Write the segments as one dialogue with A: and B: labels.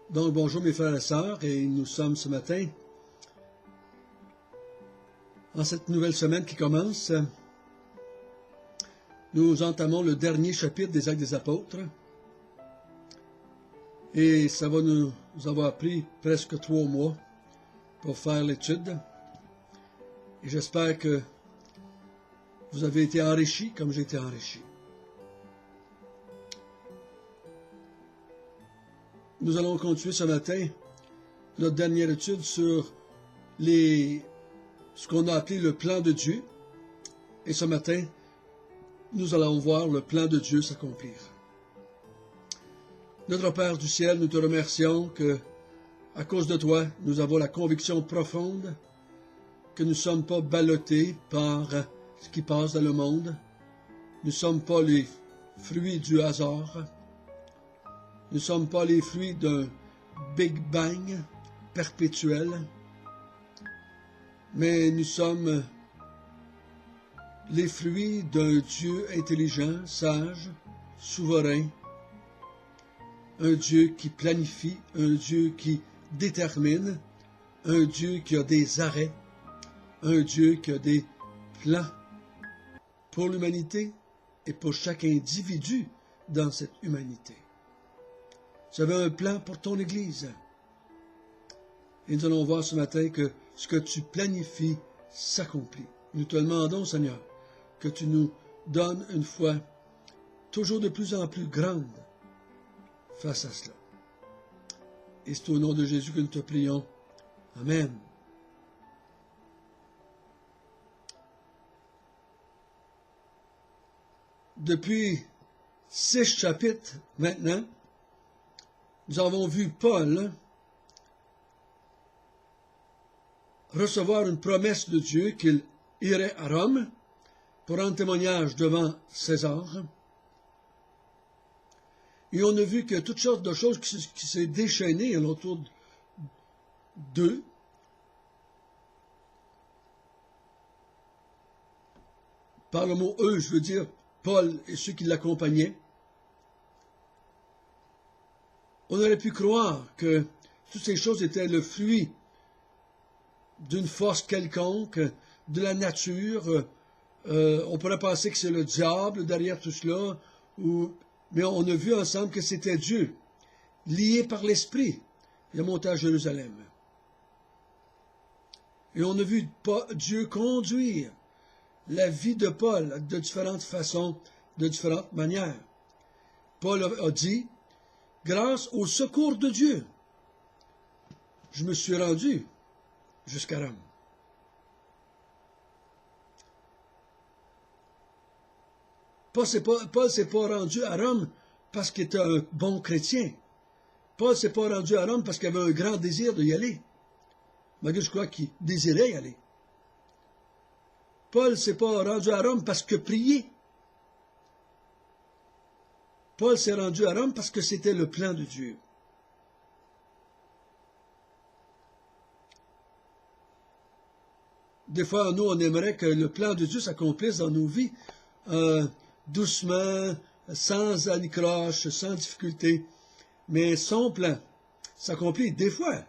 A: Donc, bonjour mes frères et sœurs, et nous sommes ce matin, en cette nouvelle semaine qui commence, nous entamons le dernier chapitre des Actes des Apôtres, et ça va nous avoir pris presque 3 mois pour faire l'étude, et j'espère que vous avez été enrichis comme j'ai été enrichi. Nous allons continuer ce matin notre dernière étude sur ce qu'on a appelé le plan de Dieu. Et ce matin, nous allons voir le plan de Dieu s'accomplir. Notre Père du ciel, nous te remercions que, à cause de toi, nous avons la conviction profonde que nous ne sommes pas ballottés par ce qui passe dans le monde. Nous ne sommes pas les fruits du hasard. Nous ne sommes pas les fruits d'un Big Bang perpétuel, mais nous sommes les fruits d'un Dieu intelligent, sage, souverain, un Dieu qui planifie, un Dieu qui détermine, un Dieu qui a des arrêts, un Dieu qui a des plans pour l'humanité et pour chaque individu dans cette humanité. Tu avais un plan pour ton Église. Et nous allons voir ce matin que ce que tu planifies s'accomplit. Nous te demandons, Seigneur, que tu nous donnes une foi toujours de plus en plus grande face à cela. Et c'est au nom de Jésus que nous te prions. Amen. Depuis 6 chapitres maintenant, nous avons vu Paul recevoir une promesse de Dieu qu'il irait à Rome pour rendre témoignage devant César. Et on a vu que toutes sortes de choses qui s'est déchaînées autour d'eux. Par le mot « eux », je veux dire Paul et ceux qui l'accompagnaient. On aurait pu croire que toutes ces choses étaient le fruit d'une force quelconque, de la nature. On pourrait penser que c'est le diable derrière tout cela, mais on a vu ensemble que c'était Dieu, lié par l'Esprit. Il est monté à Jérusalem. Et on a vu Dieu conduire la vie de Paul de différentes façons, de différentes manières. Paul a dit, grâce au secours de Dieu, je me suis rendu jusqu'à Rome. Paul s'est pas rendu à Rome parce qu'il était un bon chrétien. Paul s'est pas rendu à Rome parce qu'il avait un grand désir d'y aller. Malgré je crois qu'il désirait y aller. Paul s'est pas rendu à Rome parce que prier. Paul s'est rendu à Rome parce que c'était le plan de Dieu. Des fois, nous, on aimerait que le plan de Dieu s'accomplisse dans nos vies doucement, sans anicroche, sans difficulté. Mais son plan s'accomplit des fois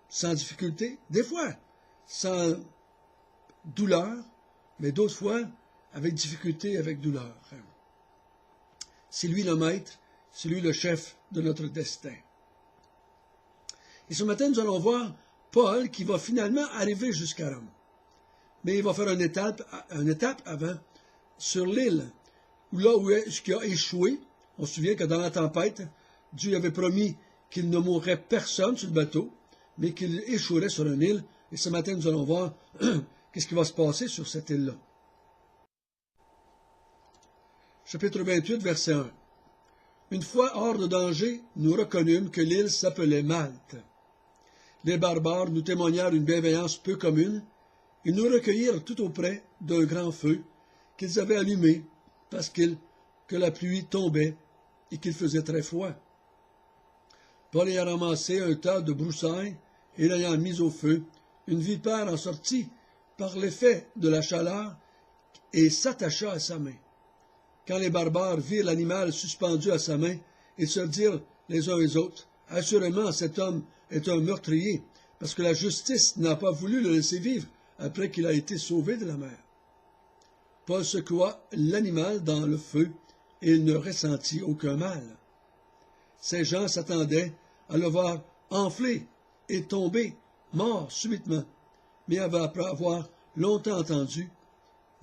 A: sans difficulté, des fois sans douleur, mais d'autres fois avec difficulté, avec douleur. C'est lui le maître, c'est lui le chef de notre destin. Et ce matin, nous allons voir Paul qui va finalement arriver jusqu'à Rome. Mais il va faire une étape avant, sur l'île, où il a échoué. On se souvient que dans la tempête, Dieu avait promis qu'il ne mourrait personne sur le bateau, mais qu'il échouerait sur une île. Et ce matin, nous allons voir qu'est-ce qui va se passer sur cette île-là. Chapitre 28, verset 1. Une fois hors de danger, nous reconnûmes que l'île s'appelait Malte. Les barbares nous témoignèrent une bienveillance peu commune. Ils nous recueillirent tout auprès d'un grand feu qu'ils avaient allumé parce que la pluie tombait et qu'il faisait très froid. Paul ayant ramassé un tas de broussailles et l'ayant mis au feu, une vipère en sortit par l'effet de la chaleur et s'attacha à sa main. Quand les barbares virent l'animal suspendu à sa main, ils se dirent les uns les autres, Assurément, cet homme est un meurtrier, parce que la justice n'a pas voulu le laisser vivre après qu'il a été sauvé de la mer. Paul secoua l'animal dans le feu, et il ne ressentit aucun mal. Ces gens s'attendaient à le voir enfler et tomber, mort subitement, mais après avoir longtemps entendu,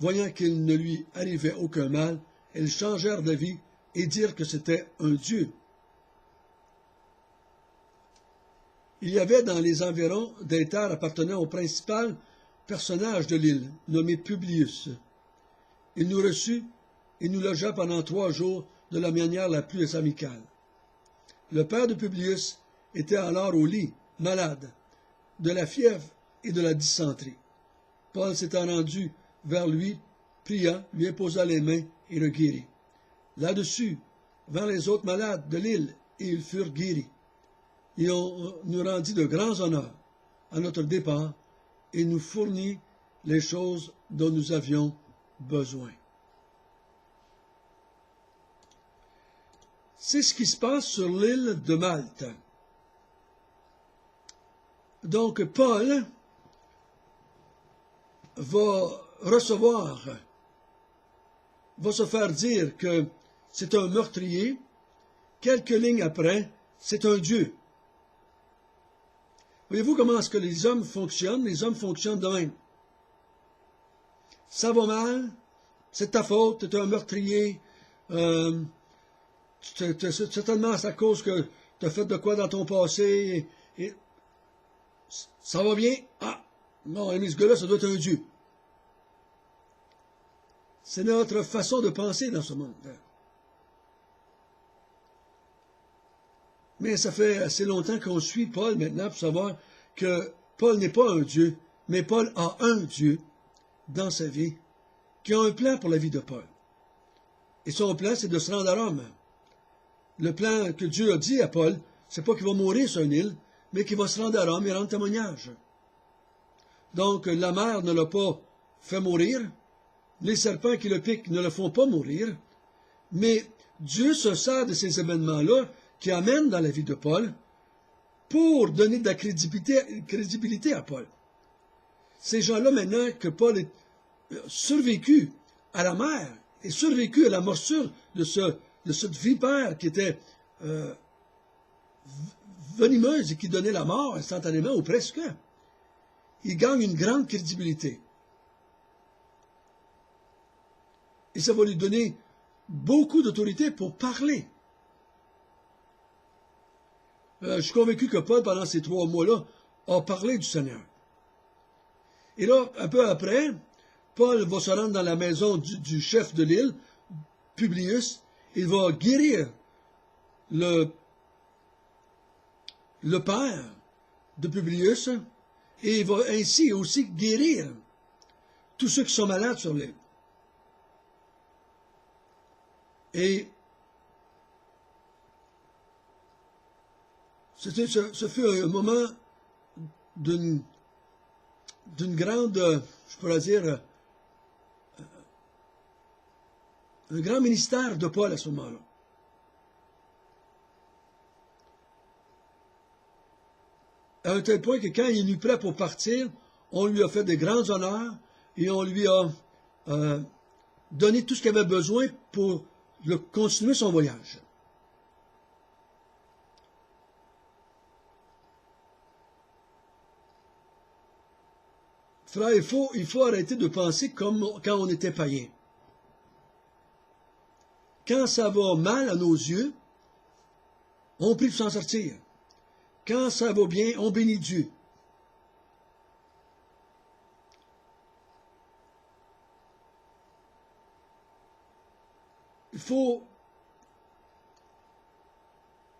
A: voyant qu'il ne lui arrivait aucun mal, ils changèrent d'avis et dirent que c'était un dieu. Il y avait dans les environs des terres appartenant au principal personnage de l'île, nommé Publius. Il nous reçut et nous logea pendant 3 jours de la manière la plus amicale. Le père de Publius était alors au lit, malade, de la fièvre et de la dysenterie. Paul s'étant rendu vers lui, pria, lui imposa les mains et le guérit. Là-dessus vinrent les autres malades de l'île et ils furent guéris. Et on nous rendit de grands honneurs à notre départ et nous fournit les choses dont nous avions besoin. C'est ce qui se passe sur l'île de Malte. Donc, Paul va se faire dire que c'est un meurtrier. Quelques lignes après, c'est un dieu. Voyez-vous comment est-ce que les hommes fonctionnent? Les hommes fonctionnent de même. Ça va mal, c'est ta faute, tu es un meurtrier, certainement c'est à cause que tu as fait de quoi dans ton passé, et ça va bien, ah, non, mais ce gars-là, ça doit être un dieu. C'est notre façon de penser dans ce monde. Mais ça fait assez longtemps qu'on suit Paul maintenant pour savoir que Paul n'est pas un dieu, mais Paul a un Dieu dans sa vie qui a un plan pour la vie de Paul. Et son plan, c'est de se rendre à Rome. Le plan que Dieu a dit à Paul, c'est pas qu'il va mourir sur une île, mais qu'il va se rendre à Rome et rendre témoignage. Donc, la mer ne l'a pas fait mourir, les serpents qui le piquent ne le font pas mourir, mais Dieu se sert de ces événements-là qui amènent dans la vie de Paul pour donner de la crédibilité à Paul. Ces gens-là, maintenant que Paul est survécu à la mer et survécu à la morsure de cette vipère qui était venimeuse et qui donnait la mort instantanément ou presque, il gagne une grande crédibilité. Et ça va lui donner beaucoup d'autorité pour parler. Je suis convaincu que Paul, pendant ces 3 mois-là, a parlé du Seigneur. Et là, un peu après, Paul va se rendre dans la maison du chef de l'île, Publius. Il va guérir le père de Publius, et il va ainsi aussi guérir tous ceux qui sont malades sur l'île. Et ce fut un moment d'une grande, je pourrais dire, un grand ministère de Paul à ce moment-là. À un tel point que quand il est prêt pour partir, on lui a fait de grands honneurs et on lui a donné tout ce qu'il avait besoin pour continuer son voyage. Frère, il faut arrêter de penser comme quand on était païen. Quand ça va mal à nos yeux, on prie de s'en sortir. Quand ça va bien, on bénit Dieu. Il faut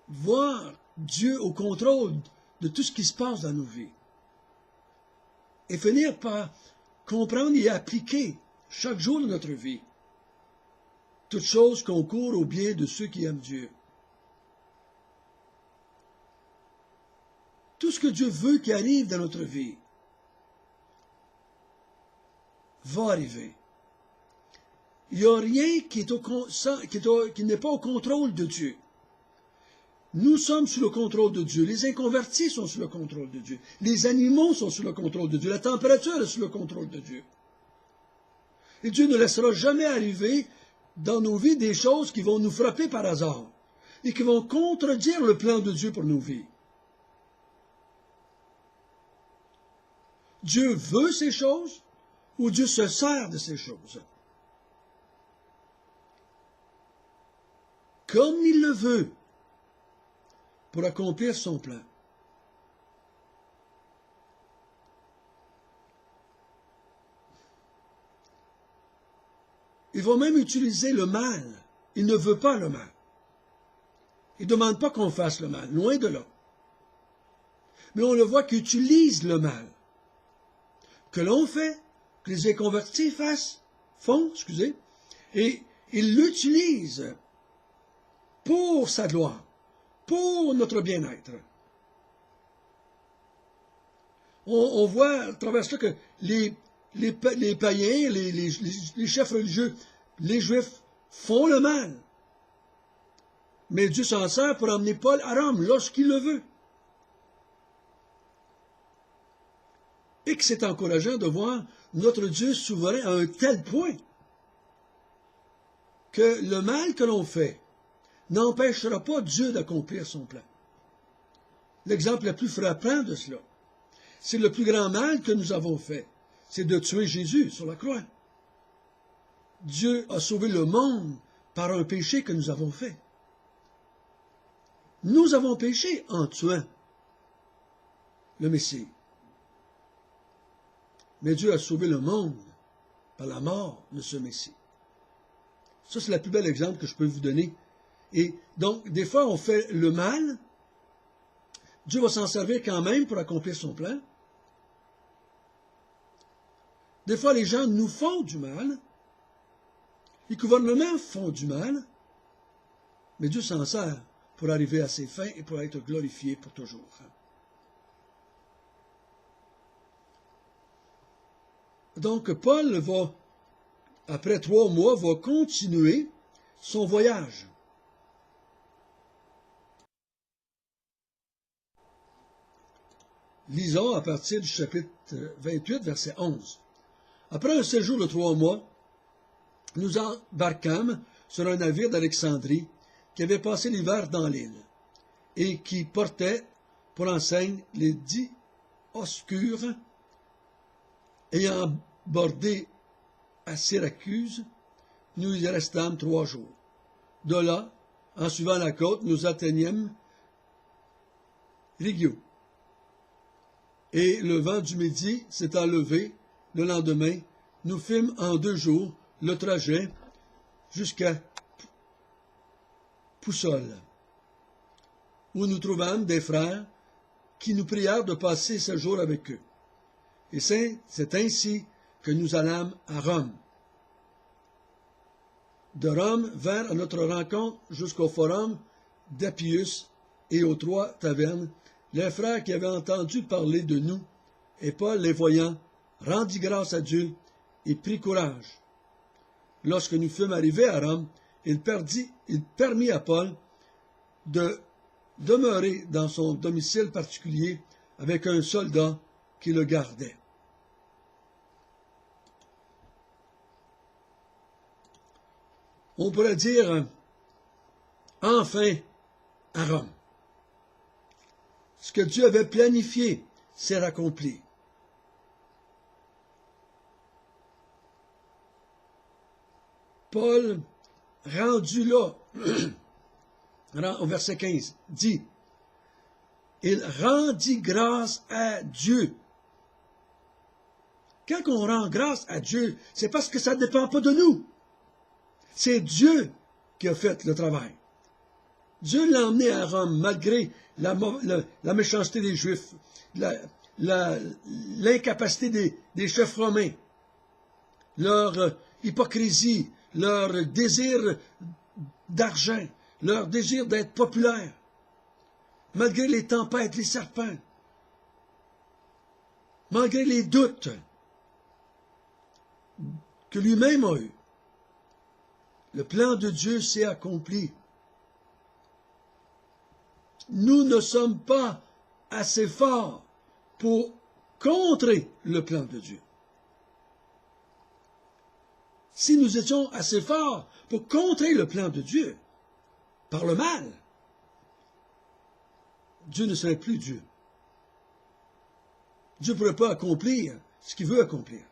A: voir Dieu au contrôle de tout ce qui se passe dans nos vies. Et finir par comprendre et appliquer chaque jour de notre vie toutes choses concourent au bien de ceux qui aiment Dieu. Tout ce que Dieu veut qui arrive dans notre vie va arriver. Il n'y a rien qui n'est pas au contrôle de Dieu. Nous sommes sous le contrôle de Dieu. Les inconvertis sont sous le contrôle de Dieu. Les animaux sont sous le contrôle de Dieu. La température est sous le contrôle de Dieu. Et Dieu ne laissera jamais arriver dans nos vies des choses qui vont nous frapper par hasard et qui vont contredire le plan de Dieu pour nos vies. Dieu veut ces choses ou Dieu se sert de ces choses. Comme il le veut pour accomplir son plan. Il va même utiliser le mal. Il ne veut pas le mal. Il ne demande pas qu'on fasse le mal, loin de là. Mais on le voit qu'il utilise le mal. Que l'on fait, que les inconvertis font, et il l'utilise pour sa gloire, pour notre bien-être. On voit à travers cela que les païens, les chefs religieux, les Juifs font le mal. Mais Dieu s'en sert pour emmener Paul à Rome lorsqu'il le veut. Et que c'est encourageant de voir notre Dieu souverain à un tel point que le mal que l'on fait n'empêchera pas Dieu d'accomplir son plan. L'exemple le plus frappant de cela, c'est le plus grand mal que nous avons fait, c'est de tuer Jésus sur la croix. Dieu a sauvé le monde par un péché que nous avons fait. Nous avons péché en tuant le Messie. Mais Dieu a sauvé le monde par la mort de ce Messie. Ça, c'est le plus bel exemple que je peux vous donner. Et donc, des fois, on fait le mal. Dieu va s'en servir quand même pour accomplir son plan. Des fois, les gens nous font du mal. Les gouvernements font du mal. Mais Dieu s'en sert pour arriver à ses fins et pour être glorifié pour toujours. Donc, Paul va, après 3 mois, va continuer son voyage. Lisons à partir du chapitre 28, verset 11. Après un séjour de 3 mois, nous embarquâmes sur un navire d'Alexandrie qui avait passé l'hiver dans l'île et qui portait pour enseigne les 10 Oscures. Ayant bordé à Syracuse, nous y restâmes 3 jours. De là, en suivant la côte, nous atteignâmes Régio. Et le vent du midi s'étant levé, le lendemain, nous fîmes en 2 jours le trajet jusqu'à Poussole, où nous trouvâmes des frères qui nous prièrent de passer 7 jours avec eux. Et c'est ainsi que nous allâmes à Rome. De Rome vinrent à notre rencontre jusqu'au forum d'Appius et aux 3 tavernes, les frères qui avaient entendu parler de nous, et Paul, les voyant, rendit grâce à Dieu et prit courage. Lorsque nous fûmes arrivés à Rome, il permit à Paul de demeurer dans son domicile particulier avec un soldat qui le gardait. On pourrait dire, enfin, à Rome. Ce que Dieu avait planifié s'est accompli. Paul, rendu là, au verset 15, dit, il rendit grâce à Dieu. Quand on rend grâce à Dieu, c'est parce que ça ne dépend pas de nous. C'est Dieu qui a fait le travail. Dieu l'a emmené à Rome malgré la méchanceté des Juifs, l'incapacité des chefs romains, leur hypocrisie, leur désir d'argent, leur désir d'être populaire, malgré les tempêtes, les serpents, malgré les doutes que lui-même a eus. Le plan de Dieu s'est accompli. nous ne sommes pas assez forts pour contrer le plan de Dieu. Si nous étions assez forts pour contrer le plan de Dieu par le mal, Dieu ne serait plus Dieu. Dieu ne pourrait pas accomplir ce qu'il veut accomplir.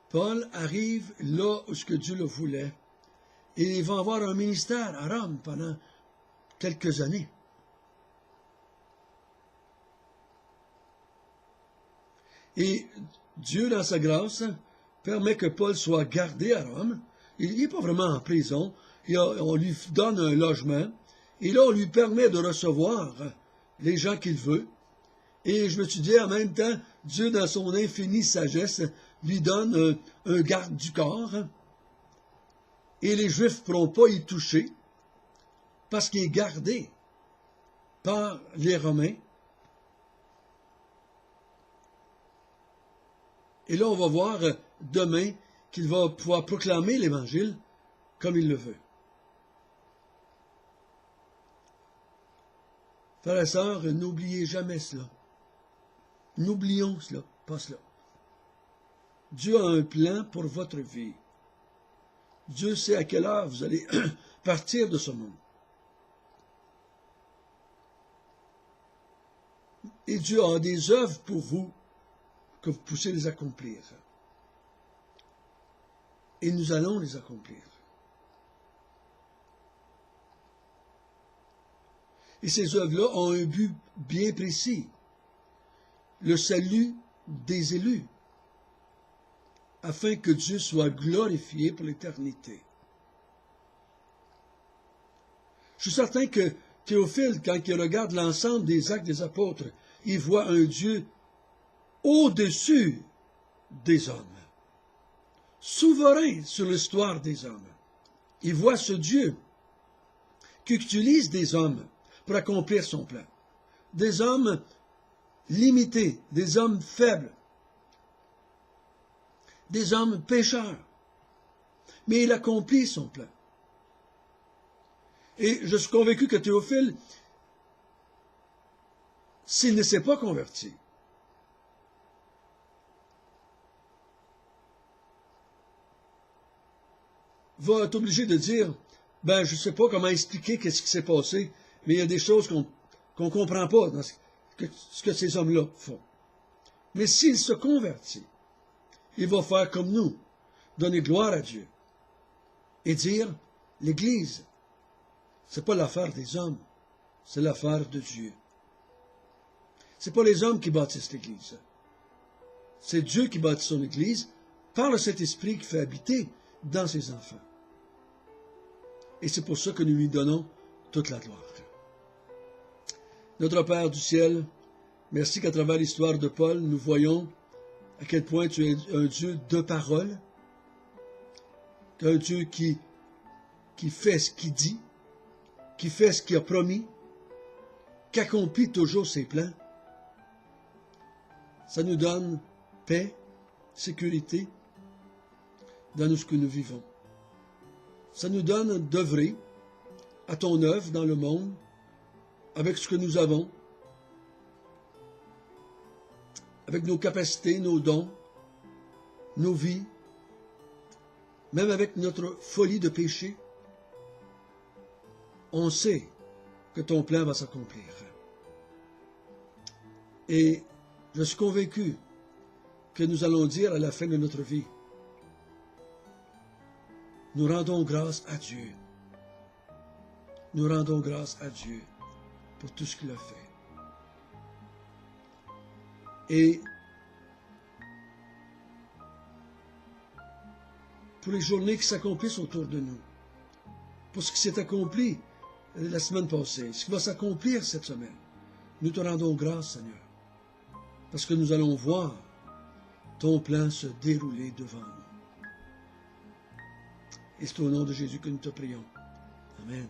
A: Paul arrive là où ce que Dieu le voulait, et il va avoir un ministère à Rome pendant quelques années. Et Dieu, dans sa grâce, permet que Paul soit gardé à Rome. Il n'est pas vraiment en prison. On lui donne un logement. Et là, on lui permet de recevoir les gens qu'il veut. Et je me suis dit, en même temps, Dieu, dans son infinie sagesse, lui donne un garde du corps. Et les Juifs ne pourront pas y toucher parce qu'il est gardé par les Romains. Et là, on va voir demain qu'il va pouvoir proclamer l'Évangile comme il le veut. Frères et sœurs, n'oubliez jamais cela. N'oublions cela, pas cela. Dieu a un plan pour votre vie. Dieu sait à quelle heure vous allez partir de ce monde. Et Dieu a des œuvres pour vous que vous puissiez les accomplir. Et nous allons les accomplir. Et ces œuvres-là ont un but bien précis. Le salut des élus, afin que Dieu soit glorifié pour l'éternité. Je suis certain que Théophile, quand il regarde l'ensemble des actes des apôtres, il voit un Dieu au-dessus des hommes, souverain sur l'histoire des hommes. Il voit ce Dieu qui utilise des hommes pour accomplir son plan. Des hommes limités, des hommes faibles, des hommes pécheurs. Mais il accomplit son plan. Et je suis convaincu que Théophile, s'il ne s'est pas converti, va être obligé de dire, ben, je ne sais pas comment expliquer ce qui s'est passé, mais il y a des choses qu'on ne comprend pas dans ce que ces hommes-là font. Mais s'il se convertit, il va faire comme nous, donner gloire à Dieu et dire, l'Église, ce n'est pas l'affaire des hommes, c'est l'affaire de Dieu. Ce n'est pas les hommes qui bâtissent l'Église. C'est Dieu qui bâtit son Église par le Saint-Esprit qui fait habiter dans ses enfants. Et c'est pour ça que nous lui donnons toute la gloire. Notre Père du ciel, merci qu'à travers l'histoire de Paul, nous voyons à quel point tu es un Dieu de parole, un Dieu qui fait ce qu'il dit, qui fait ce qu'il a promis, qui accomplit toujours ses plans. Ça nous donne paix, sécurité dans ce que nous vivons. Ça nous donne d'œuvrer à ton œuvre dans le monde, avec ce que nous avons, avec nos capacités, nos dons, nos vies, même avec notre folie de péché. On sait que ton plan va s'accomplir. Et je suis convaincu que nous allons dire à la fin de notre vie, nous rendons grâce à Dieu. Nous rendons grâce à Dieu pour tout ce qu'il a fait. Et pour les journées qui s'accomplissent autour de nous, pour ce qui s'est accompli la semaine passée, ce qui va s'accomplir cette semaine, nous te rendons grâce, Seigneur, parce que nous allons voir ton plan se dérouler devant nous. Et c'est au nom de Jésus que nous te prions. Amen.